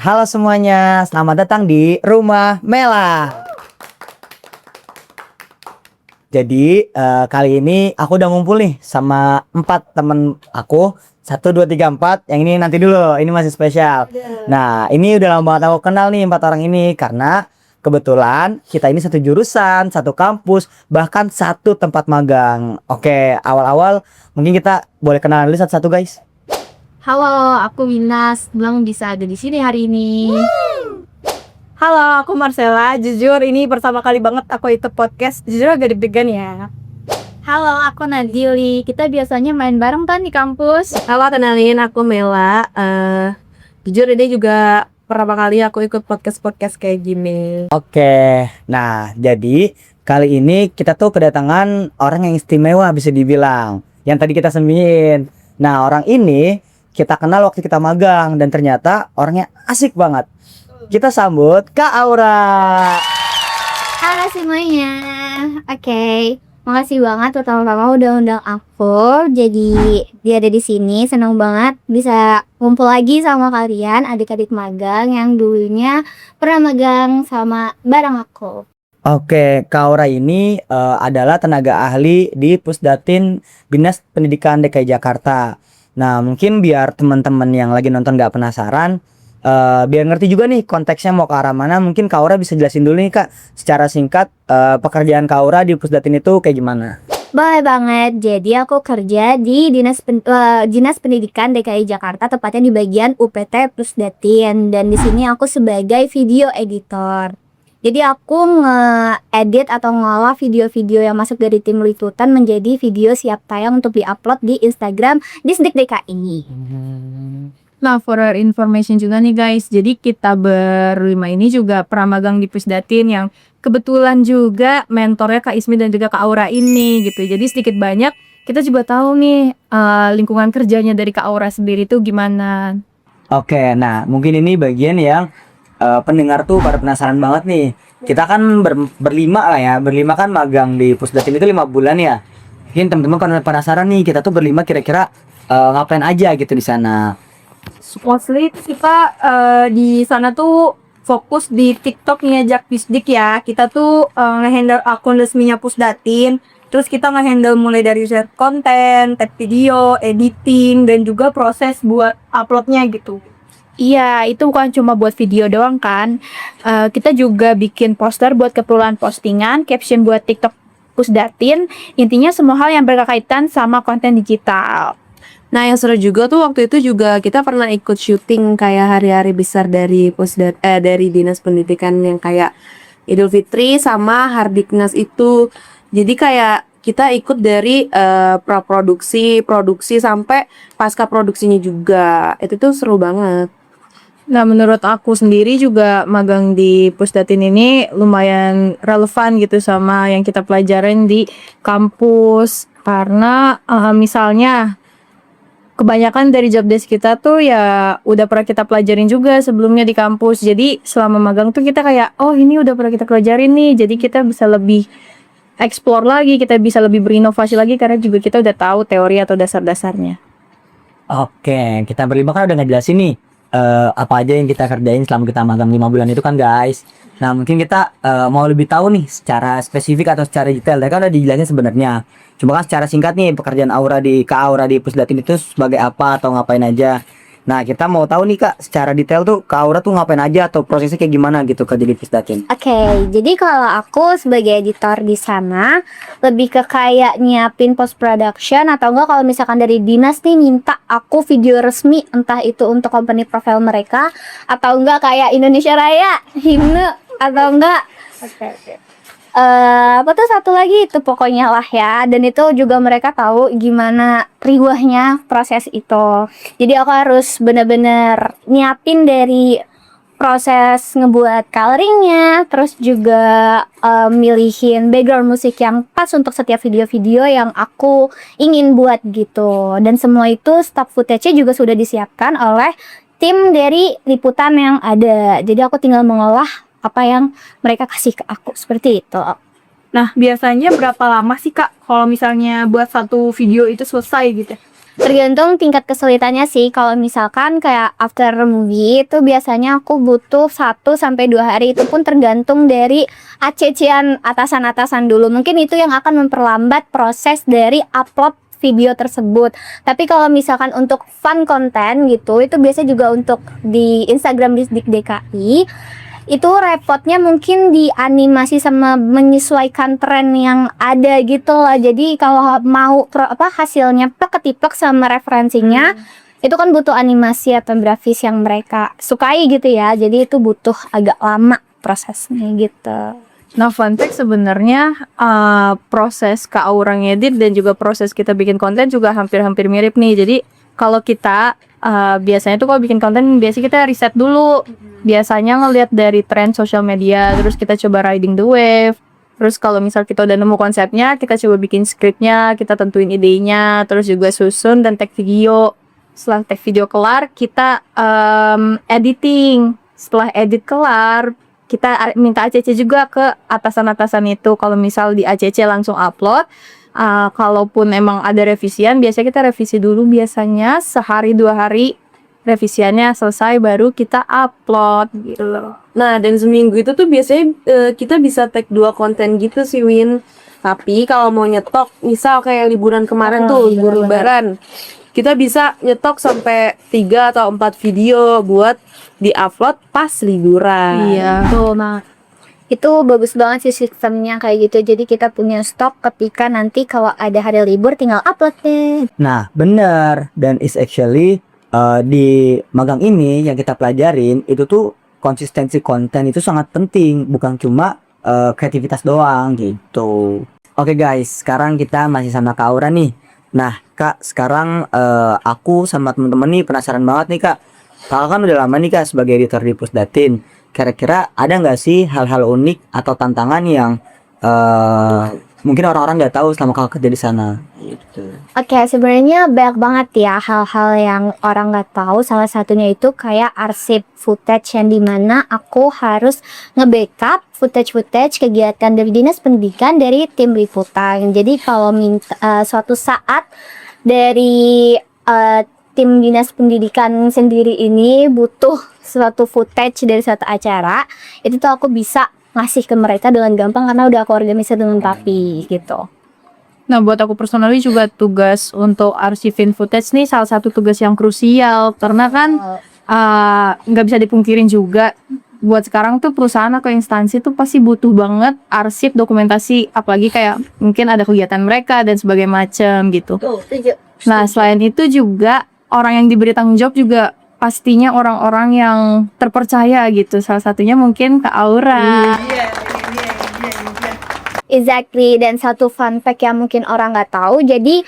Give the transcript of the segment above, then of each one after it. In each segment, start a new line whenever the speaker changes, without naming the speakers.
Halo semuanya, selamat datang di Rumah Mela. Jadi kali ini aku udah ngumpul nih sama 4 temen aku. 1, 2, 3, 4. Yang ini nanti dulu, ini masih spesial. Nah, ini udah lama banget aku kenal nih 4 orang ini. Karena kebetulan kita ini satu jurusan, satu kampus, bahkan satu tempat magang. Oke, awal-awal mungkin kita boleh kenalan dulu satu-satu guys.
Halo, aku Winas. Belum bisa ada di sini hari ini.
Halo, aku Marcella. Jujur ini pertama kali banget aku ikut podcast. Jujur agak deg-degan ya.
Halo, aku Nadili. Kita biasanya main bareng kan di kampus.
Halo, kenalin aku Mela. Jujur ini juga pertama kali aku ikut podcast kayak gini.
Oke, nah jadi kali ini kita tuh kedatangan orang yang istimewa bisa dibilang. Yang tadi kita sembunyiin. Nah, orang ini kita kenal waktu kita magang dan ternyata orangnya asik banget. Kita sambut Kak Aura.
Halo semuanya. Oke. Makasih banget pertama-tama udah undang aku. Jadi dia ada di sini. Senang banget bisa ngumpul lagi sama kalian adik-adik magang yang dulunya pernah magang sama bareng aku.
Oke, Kak Aura ini adalah tenaga ahli di Pusdatin Dinas Pendidikan DKI Jakarta. Nah, mungkin biar teman-teman yang lagi nonton gak penasaran, biar ngerti juga nih konteksnya mau ke arah mana, mungkin Kak Aura bisa jelasin dulu nih Kak, secara singkat pekerjaan Kak Aura di Pusdatin itu kayak gimana?
Boleh banget. Jadi aku kerja di Dinas Pendidikan DKI Jakarta, tepatnya di bagian UPT Pusdatin, dan di sini aku sebagai video editor. Jadi aku nge-edit atau ngolah video-video yang masuk dari tim liputan menjadi video siap tayang untuk di-upload di Instagram Disdik DKI.
Nah, for your information juga nih guys. Jadi kita berlima ini juga pernah magang di Pusdatin yang kebetulan juga mentornya Kak Ismi dan juga Kak Aura ini gitu. Jadi sedikit banyak kita juga tahu nih lingkungan kerjanya dari Kak Aura sendiri tuh gimana.
Oke, nah mungkin ini bagian yang pendengar tuh pada penasaran banget nih. Kita kan berlima lah ya. Berlima kan magang di Pusdatin itu 5 bulan ya. Mungkin teman-teman kan penasaran nih, kita tuh berlima kira-kira ngapain aja gitu di sana.
Mostly kita di sana tuh fokus di TikTok ngejak Disdik ya. Kita tuh nge-handle akun resminya Pusdatin. Terus kita nge-handle mulai dari share konten, tag video, editing, dan juga proses buat uploadnya gitu.
Iya, itu bukan cuma buat video doang kan. Kita juga bikin poster buat keperluan postingan, caption buat TikTok Pusdatin. Intinya semua hal yang berkaitan sama konten digital.
Nah, yang seru juga tuh waktu itu juga kita pernah ikut syuting kayak hari-hari besar dari dari Dinas Pendidikan yang kayak Idul Fitri sama Hardiknas itu. Jadi kayak kita ikut dari praproduksi, produksi sampai pasca produksinya juga. Itu tuh seru banget.
Nah, menurut aku sendiri juga magang di Pusdatin ini lumayan relevan gitu sama yang kita pelajarin di kampus. Karena misalnya kebanyakan dari job desk kita tuh ya udah pernah kita pelajarin juga sebelumnya di kampus. Jadi selama magang tuh kita kayak, oh ini udah pernah kita pelajarin nih. Jadi kita bisa lebih explore lagi, kita bisa lebih berinovasi lagi karena juga kita udah tahu teori atau dasar-dasarnya.
Oke, kita berlima kan udah ngejelasin nih apa aja yang kita kerjain selama kita magang 5 bulan itu kan guys. Nah, mungkin kita mau lebih tahu nih secara spesifik atau secara detail. Tadi kan udah dijelasin sebenarnya. Cuma kan secara singkat nih pekerjaan Kak Aura di Pusdatin itu sebagai apa atau ngapain aja. Nah, kita mau tahu nih Kak, secara detail tuh Kak Aura tuh ngapain aja atau prosesnya kayak gimana gitu kerja di Pusdatin.
Oke, jadi kalau aku sebagai editor di sana lebih ke kayak nyiapin post production, atau enggak kalau misalkan dari dinas nih minta aku video resmi, entah itu untuk company profile mereka atau enggak kayak Indonesia Raya, himne, atau enggak apa tuh satu lagi itu pokoknya lah ya. Dan itu juga mereka tahu gimana riwahnya proses itu. Jadi aku harus bener-bener nyiapin dari proses ngebuat coloringnya, terus juga milihin background musik yang pas untuk setiap video-video yang aku ingin buat gitu. Dan semua itu stock footage-nya juga sudah disiapkan oleh tim dari liputan yang ada. Jadi aku tinggal mengolah apa yang mereka kasih ke aku, seperti itu.
Nah, biasanya berapa lama sih Kak kalau misalnya buat satu video itu selesai gitu?
Tergantung tingkat kesulitannya sih. Kalau misalkan kayak after movie itu biasanya aku butuh 1 sampai 2 hari. Itu pun tergantung dari ACC-an atasan-atasan dulu. Mungkin itu yang akan memperlambat proses dari upload video tersebut. Tapi kalau misalkan untuk fun konten gitu, itu biasa juga untuk di Instagram Disdik DKI. Itu repotnya mungkin di animasi sama menyesuaikan tren yang ada gitu lah. Jadi kalau mau hasilnya ketiplek sama referensinya, itu kan butuh animasi atau grafis yang mereka sukai gitu ya. Jadi itu butuh agak lama prosesnya gitu.
Nah, fun fact sebenarnya proses Kak Aura ngedit dan juga proses kita bikin konten juga hampir-hampir mirip nih. Jadi kalau kita biasanya tuh kalau bikin konten biasanya kita riset dulu. Biasanya ngelihat dari tren sosial media, terus kita coba riding the wave. Terus kalau misal kita udah nemu konsepnya, kita coba bikin skripnya, kita tentuin idenya, terus juga susun dan tag video. Setelah tag video kelar, kita editing. Setelah edit kelar, kita minta ACC juga ke atasan-atasan itu. Kalau misal di ACC langsung upload, kalaupun emang ada revisian, biasanya kita revisi dulu, biasanya sehari 2 hari revisiannya selesai baru kita upload gitu loh.
Nah, dan seminggu itu tuh biasanya kita bisa tag 2 konten gitu sih, Win. Tapi kalau mau nyetok, misal kayak liburan kemarin tuh, libur lebaran, kita bisa nyetok sampai 3 atau 4 video buat di-upload pas liburan.
Iya.
Tuh, nah itu bagus banget sih sistemnya kayak gitu. Jadi kita punya stok ketika nanti kalau ada hari libur tinggal upload deh.
Nah, bener. Dan is actually di magang ini yang kita pelajarin itu tuh konsistensi konten itu sangat penting, bukan cuma kreativitas doang gitu. Oke guys, sekarang kita masih sama Kak Aura nih. Nah Kak, sekarang aku sama temen-temen nih penasaran banget nih Kak. Kakak kan udah lama nih Kak sebagai editor di Pusdatin. Kira-kira ada nggak sih hal-hal unik atau tantangan yang mungkin orang-orang nggak tahu selama kakak kerja di sana gitu.
Oke, sebenarnya banyak banget ya hal-hal yang orang nggak tahu. Salah satunya itu kayak arsip footage yang dimana aku harus nge-backup footage kegiatan dari dinas pendidikan dari tim liputan. Jadi kalau suatu saat dari tim dinas pendidikan sendiri ini butuh suatu footage dari suatu acara, itu tuh aku bisa ngasih ke mereka dengan gampang karena udah aku organisasi dengan papi gitu.
Nah, buat aku personally juga tugas untuk arsipin footage nih salah satu tugas yang krusial, karena kan nggak bisa dipungkirin juga buat sekarang tuh perusahaan atau instansi tuh pasti butuh banget arsip dokumentasi, apalagi kayak mungkin ada kegiatan mereka dan sebagainya macam gitu. Nah, selain itu juga orang yang diberi tanggung jawab juga pastinya orang-orang yang terpercaya gitu. Salah satunya mungkin Kak Aura.
Exactly. Dan satu fun fact yang mungkin orang nggak tahu, jadi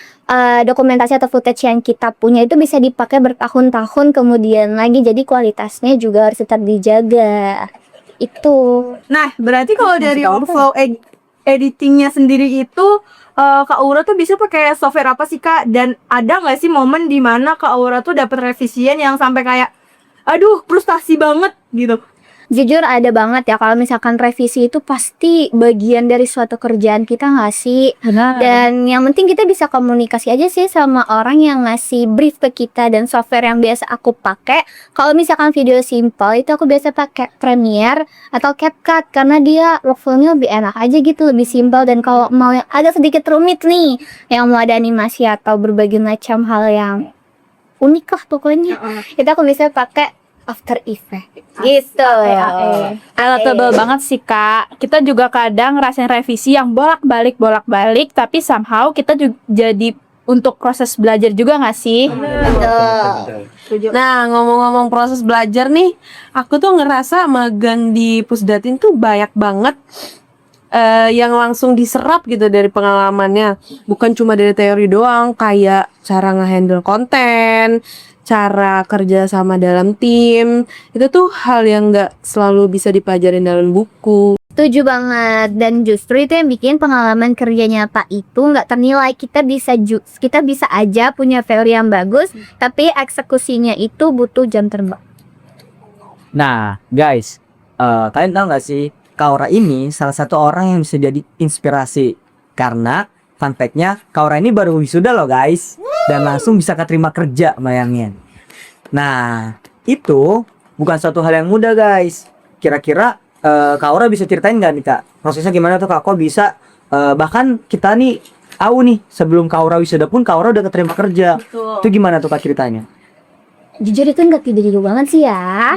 dokumentasi atau footage yang kita punya itu bisa dipakai bertahun-tahun kemudian lagi. Jadi kualitasnya juga harus tetap dijaga. Itu.
Nah, berarti kalau dari workflow editingnya sendiri itu Kak Aura tuh bisa pakai software apa sih Kak? Dan ada nggak sih momen dimana Kak Aura tuh dapat revisian yang sampai kayak, aduh frustasi banget gitu?
Jujur ada banget ya, kalau misalkan revisi itu pasti bagian dari suatu kerjaan kita nggak sih?
Benar.
Dan yang penting kita bisa komunikasi aja sih sama orang yang ngasih brief ke kita. Dan software yang biasa aku pakai, kalau misalkan video simple itu aku biasa pakai Premiere atau CapCut karena dia workflow-nya lebih enak aja gitu, lebih simple. Dan kalau mau yang agak sedikit rumit nih, yang mau ada animasi atau berbagai macam hal yang unik lah pokoknya, itu aku bisa pakai After Effects gitu ya.
Relatable banget sih Kak. Kita juga kadang ngerasain revisi yang bolak-balik tapi somehow kita juga jadi untuk proses belajar juga nggak sih?
Nah, ngomong-ngomong proses belajar nih, aku tuh ngerasa magang di Pusdatin tuh banyak banget yang langsung diserap gitu dari pengalamannya. Bukan cuma dari teori doang, kayak cara nge-handle konten, cara kerja sama dalam tim. Itu tuh hal yang gak selalu bisa dipelajarin dalam buku.
Setuju banget. Dan justru itu yang bikin pengalaman kerja nyata itu nggak ternilai. Kita bisa aja punya teori yang bagus, tapi eksekusinya itu butuh jam terbang.
Nah guys, kalian tahu nggak sih Kak Aura ini salah satu orang yang bisa jadi inspirasi. Karena fun fact-nya Kak Aura ini baru wisuda loh guys. dan langsung bisa keterima kerja, bayangin. Nah, itu bukan suatu hal yang mudah, guys. Kira-kira Kak Aura bisa ceritain nggak nih, Kak? Prosesnya gimana tuh, Kak? Kok bisa bahkan kita nih tahu nih sebelum Kak Aura wisuda pun Kak Aura udah keterima kerja. Itu gimana tuh, Kak, ceritanya?
Jujur itu nggak tiba-tiba banget sih ya.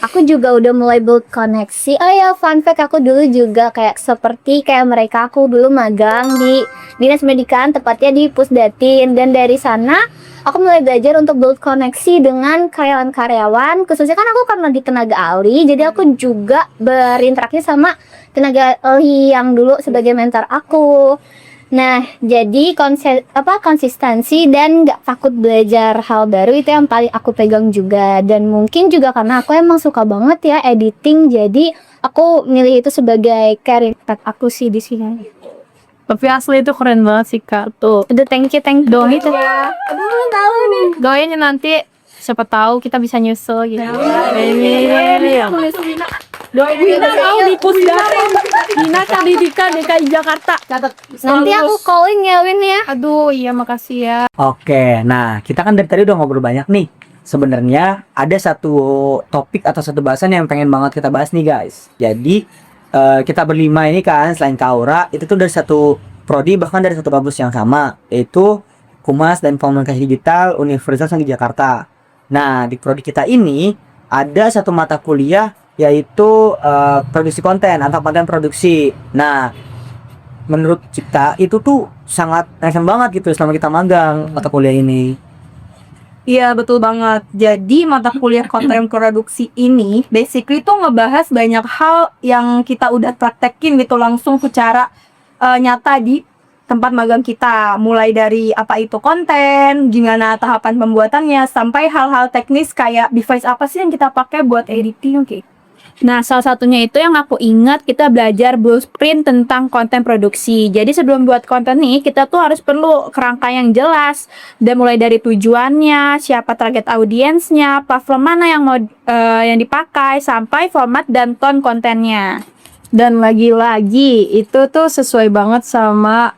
Aku juga udah mulai build koneksi. Oh ya, fun fact, aku dulu juga seperti mereka, aku dulu magang di Dinas Pendidikan, tepatnya di Pusdatin. Dan dari sana aku mulai belajar untuk build koneksi dengan karyawan-karyawan. Khususnya kan aku karena di tenaga ahli, jadi aku juga berinteraksi sama tenaga ahli yang dulu sebagai mentor aku. Nah, jadi konsistensi dan nggak takut belajar hal baru itu yang paling aku pegang juga. Dan mungkin juga karena aku emang suka banget ya editing, jadi aku milih itu sebagai career path aku sih di sini.
Tapi asli itu keren banget sih, Kak. Tuh.
Udah, thank you.
Doang itu. Aduh, tahu nih. Doain ya nanti siapa tahu kita bisa nyusul gitu. Wina tahu di Pusdatin. Dinas Pendidikan DKI Jakarta.
Nanti aku calling ya, Win ya.
Aduh, iya makasih ya.
Oke, nah kita kan dari tadi udah ngobrol banyak nih. Sebenarnya ada satu topik atau satu bahasan yang pengen banget kita bahas nih, guys. Jadi kita berlima ini kan, selain Kak Aura, itu tuh dari satu prodi, bahkan dari satu kampus yang sama, yaitu Humas dan Komunikasi Digital Universitas Negeri Jakarta. Nah, di prodi kita ini ada satu mata kuliah yaitu produksi konten atau konten produksi. Nah, menurut kita itu tuh sangat keren banget gitu selama kita magang mata kuliah ini.
Iya, betul banget. Jadi mata kuliah konten produksi ini basically tuh ngebahas banyak hal yang kita udah praktekin gitu langsung secara nyata di tempat magang kita. Mulai dari apa itu konten, gimana tahapan pembuatannya, sampai hal-hal teknis kayak device apa sih yang kita pakai buat editing. Oke.
Nah, salah satunya itu yang aku ingat, kita belajar blueprint tentang konten produksi. Jadi sebelum buat konten nih, kita tuh harus perlu kerangka yang jelas. Dan mulai dari tujuannya, siapa target audiensnya, platform mana yang mau yang dipakai, sampai format dan tone kontennya.
Dan lagi-lagi itu tuh sesuai banget sama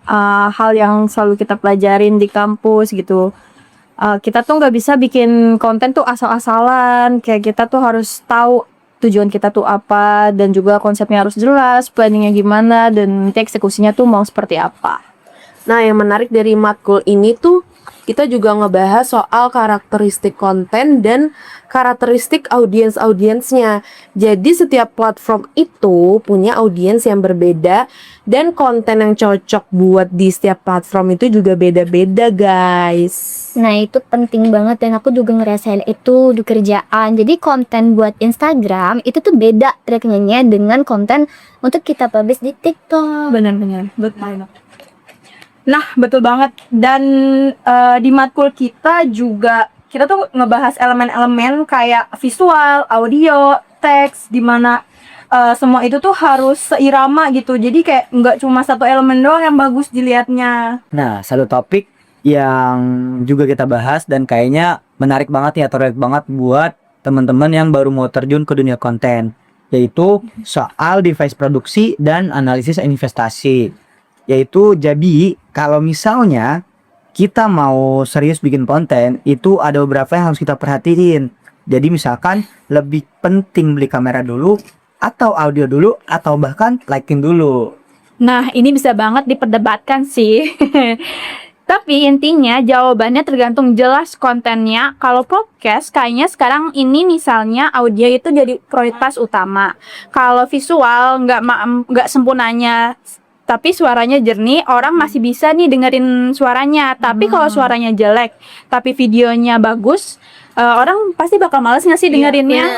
hal yang selalu kita pelajarin di kampus gitu. Kita tuh nggak bisa bikin konten tuh asal-asalan. Kayak kita tuh harus tahu tujuan kita tuh apa, dan juga konsepnya harus jelas, planningnya gimana, dan nanti eksekusinya tuh mau seperti apa.
Nah, yang menarik dari matkul ini tuh kita juga ngebahas soal karakteristik konten dan karakteristik audiensnya. Jadi setiap platform itu punya audiens yang berbeda dan konten yang cocok buat di setiap platform itu juga beda-beda, guys.
Nah, itu penting banget dan aku juga ngerasain itu di kerjaan. Jadi konten buat Instagram itu tuh beda tracknya dengan konten untuk kita publish di TikTok.
Benar-benar, betul. Nah, betul banget. Dan di matkul kita juga kita tuh ngebahas elemen-elemen kayak visual, audio, teks, dimana semua itu tuh harus seirama gitu. Jadi kayak nggak cuma satu elemen doang yang bagus dilihatnya.
Nah, satu topik yang juga kita bahas dan kayaknya menarik banget ya, atau relate banget buat teman-teman yang baru mau terjun ke dunia konten, yaitu soal device produksi dan analisis investasi. Yaitu jadi kalau misalnya kita mau serius bikin konten, itu ada beberapa yang harus kita perhatiin. Jadi misalkan lebih penting beli kamera dulu, atau audio dulu, atau bahkan lighting dulu.
Nah, ini bisa banget diperdebatkan sih. Tapi intinya jawabannya tergantung jelas kontennya. Kalau podcast kayaknya sekarang ini misalnya audio itu jadi prioritas utama. Kalau visual nggak sempurnanya, tapi suaranya jernih, orang masih bisa nih dengerin suaranya. Tapi kalau suaranya jelek, tapi videonya bagus, orang pasti bakal males nggak sih dengerinnya?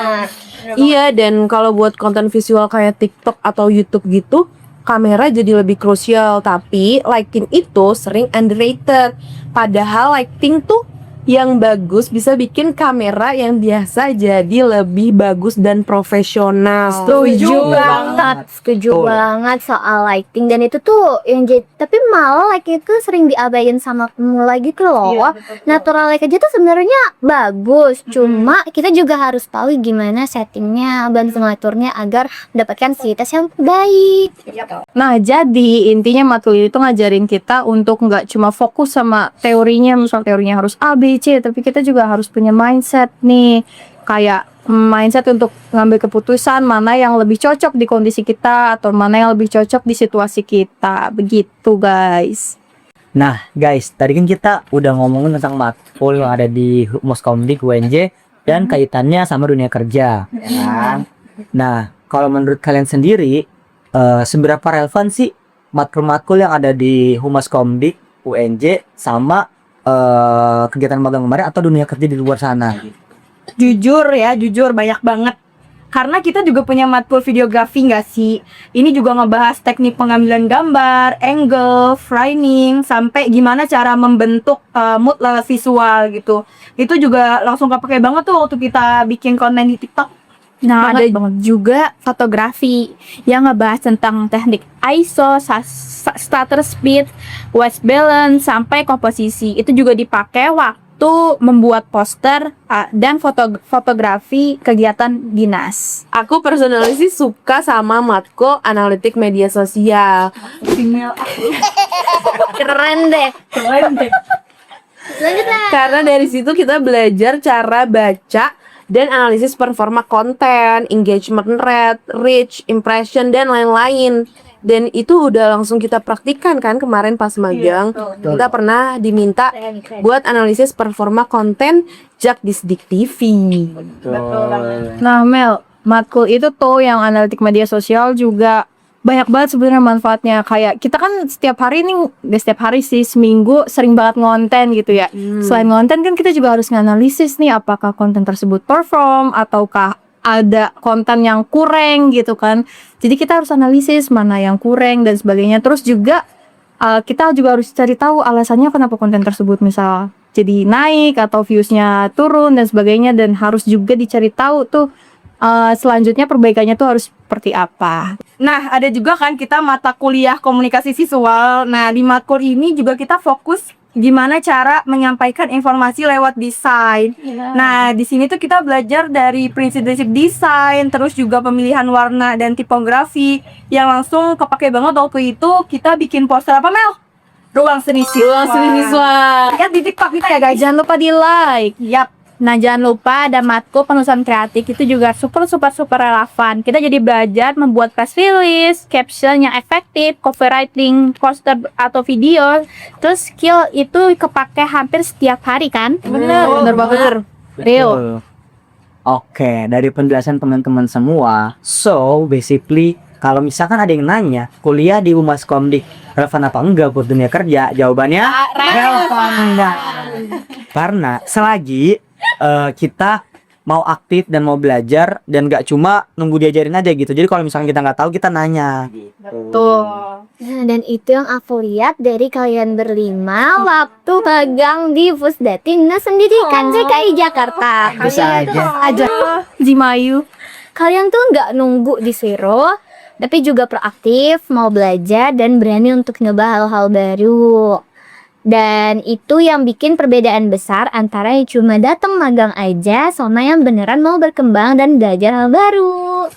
Iya, dan kalau buat konten visual kayak TikTok atau YouTube gitu, kamera jadi lebih krusial, tapi lighting itu sering underrated. Padahal lighting tuh yang bagus bisa bikin kamera yang biasa jadi lebih bagus dan profesional.
Setuju banget, setuju
Betul.
banget soal lighting. Dan itu tuh yang jadi, tapi malah lighting itu sering diabaikan sama pemula gitu loh. Natural light aja tuh sebenarnya bagus, cuma kita juga harus tahu gimana settingnya dan mengaturnya agar mendapatkan kualitas yang baik.
Nah, jadi intinya matkul itu ngajarin kita untuk nggak cuma fokus sama teorinya, misal teorinya harus A, B, C, tapi kita juga harus punya mindset nih, kayak mindset untuk ngambil keputusan mana yang lebih cocok di kondisi kita atau mana yang lebih cocok di situasi kita, begitu guys.
Nah guys, tadi kan kita udah ngomongin tentang matkul yang ada di Humas Komdik UNJ dan kaitannya sama dunia kerja, ya kan? Nah, kalau menurut kalian sendiri, seberapa relevan sih matkul-matkul yang ada di Humas Komdik UNJ sama kegiatan magang kemarin atau dunia kerja di luar sana?
Jujur banyak banget. Karena kita juga punya matkul videografi nggak sih? Ini juga ngebahas teknik pengambilan gambar, angle, framing, sampai gimana cara membentuk mood lewat visual gitu. Itu juga langsung kepake banget tuh waktu kita bikin konten di TikTok.
Nah, ada juga fotografi yang ngebahas tentang teknik ISO, shutter speed, white balance, sampai komposisi. Itu juga dipakai waktu membuat poster dan fotografi kegiatan dinas.
Aku personally sih suka sama matkul analitik media sosial.
Keren deh. Lanjutlah.
Karena dari situ kita belajar cara baca dan analisis performa konten, engagement rate, reach, impression, dan lain-lain. Dan itu udah langsung kita praktikkan kan kemarin pas magang. Kita pernah diminta buat analisis performa konten Jakdisdik TV.
Nah Mel, matkul itu tuh yang analitik media sosial juga banyak banget sebenarnya manfaatnya. Kayak kita kan setiap hari nih, gak setiap hari sih, seminggu sering banget ngonten gitu ya. Selain ngonten kan kita juga harus nganalisis nih apakah konten tersebut perform ataukah ada konten yang kurang gitu kan. Jadi kita harus analisis mana yang kurang dan sebagainya. Terus juga kita juga harus cari tahu alasannya kenapa konten tersebut misal jadi naik atau viewsnya turun dan sebagainya. Dan harus juga dicari tahu tuh selanjutnya perbaikannya tuh harus seperti apa.
Nah, ada juga kan kita mata kuliah komunikasi visual. Nah, di matkul ini juga kita fokus gimana cara menyampaikan informasi lewat desain. Nah, di sini tuh kita belajar dari prinsip-prinsip desain, terus juga pemilihan warna dan tipografi yang langsung kepake banget waktu itu kita bikin poster apa Mel? Ruang seni siswa. Lihat di TikTok kita ya guys.
Jangan lupa di like.
Yap.
Nah, jangan lupa ada matkul penulisan kreatif, itu juga super relevan. Kita jadi belajar membuat press release, caption yang efektif, copywriting, poster atau video. Terus skill itu kepake hampir setiap hari kan?
Bener banget.
Betul. Oke, dari penjelasan teman-teman semua, so basically kalau misalkan ada yang nanya kuliah di Humas Komdik relevan apa enggak buat dunia kerja, jawabannya relevan enggak. Karena selagi kita mau aktif dan mau belajar dan gak cuma nunggu diajarin aja gitu. Jadi kalau misalkan kita nggak tahu kita nanya.
Tuh.
Nah, dan itu yang aku lihat dari kalian berlima waktu magang di Pusdatin Dinas Pendidikan DKI Jakarta.
Bisa aja.
Jimayu.
Kalian tuh nggak nunggu disuruh, tapi juga proaktif, mau belajar dan berani untuk nyoba hal-hal baru. Dan itu yang bikin perbedaan besar antara yang cuma datang magang aja sama yang beneran mau berkembang dan belajar hal baru.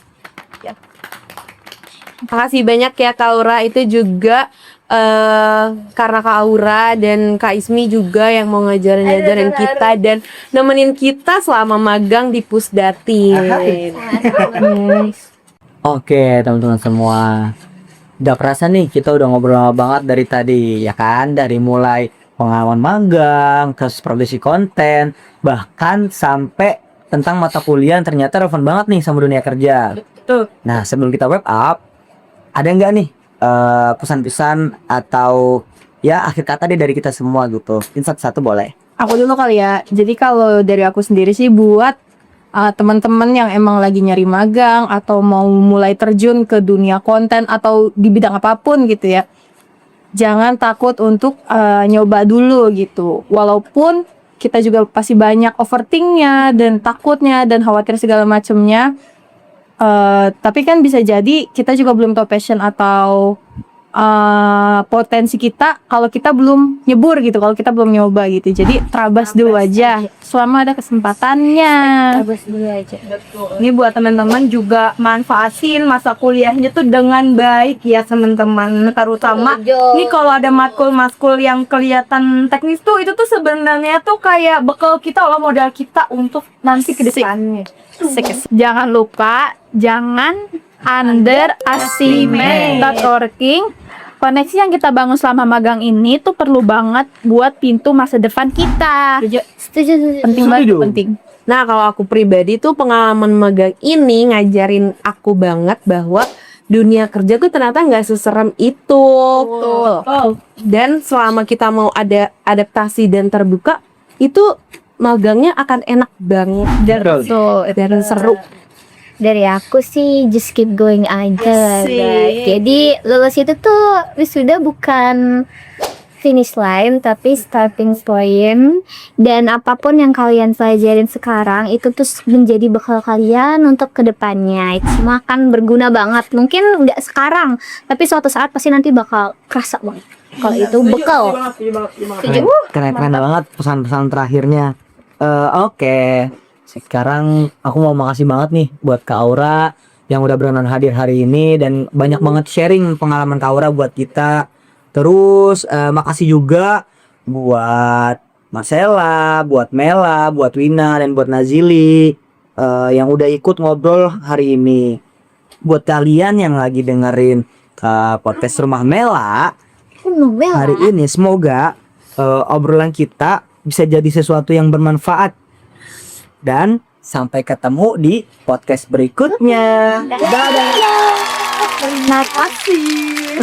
Makasih banyak ya Kak Aura, itu juga karena Kak Aura dan Kak Ismi juga yang mau ngajarin kita dan nemenin kita selama magang di Pusdatin.
Oke, teman-teman semua. Udah kerasa nih kita udah ngobrol banget dari tadi ya kan, dari mulai pengalaman magang, terus produksi konten, bahkan sampai tentang mata kuliah yang ternyata relevan banget nih sama dunia kerja.
Tuh.
Nah, sebelum kita wrap up, ada nggak nih pesan-pesan atau ya akhir kata deh dari kita semua gitu? Satu-satu boleh.
Aku dulu kali ya. Jadi kalau dari aku sendiri sih buat teman-teman yang emang lagi nyari magang atau mau mulai terjun ke dunia konten atau di bidang apapun gitu ya, jangan takut untuk nyoba dulu gitu. Walaupun kita juga pasti banyak overthinknya dan takutnya dan khawatir segala macamnya. Tapi kan bisa jadi kita juga belum tahu passion atau potensi kita kalau kita belum nyebur gitu, kalau kita belum nyoba gitu. Jadi terabas dulu aja selama ada kesempatannya.
Terus dulu aja.
Ini buat teman-teman juga manfaatin masa kuliahnya tuh dengan baik ya teman-teman. Terutama ini kalau ada matkul-matkul yang kelihatan teknis tuh, itu tuh sebenarnya tuh kayak bekal kita lah, modal kita untuk nanti ke depannya.
Jangan lupa, jangan underestimate networking. Koneksi yang kita bangun selama magang ini tuh perlu banget buat pintu masa depan kita.
Setuju.
Penting banget,
Setuju.
penting.
Nah, kalau aku pribadi tuh pengalaman magang ini ngajarin aku banget bahwa dunia kerja tuh ternyata nggak seserem itu. Dan selama kita mau ada adaptasi dan terbuka, itu magangnya akan enak banget dan seru.
Dari aku sih just keep going aja, guys. Jadi lulus itu tuh wisuda bukan finish line tapi starting point, dan apapun yang kalian pelajarin sekarang itu tuh menjadi bekal kalian untuk kedepannya. Itu semua akan berguna banget. Mungkin nggak sekarang, tapi suatu saat pasti nanti bakal kerasa banget kalau itu bekal.
Keren banget pesan-pesan terakhirnya. Oke. Sekarang aku mau makasih banget nih buat Kak Aura yang udah berkenan hadir hari ini dan banyak banget sharing pengalaman Kak Aura buat kita. Terus makasih juga buat Marcella, buat Mela, buat Wina, dan buat Nazili yang udah ikut ngobrol hari ini. Buat kalian yang lagi dengerin podcast Rumah Mela hari ini, semoga obrolan kita bisa jadi sesuatu yang bermanfaat. Dan sampai ketemu di podcast berikutnya.
Terima kasih.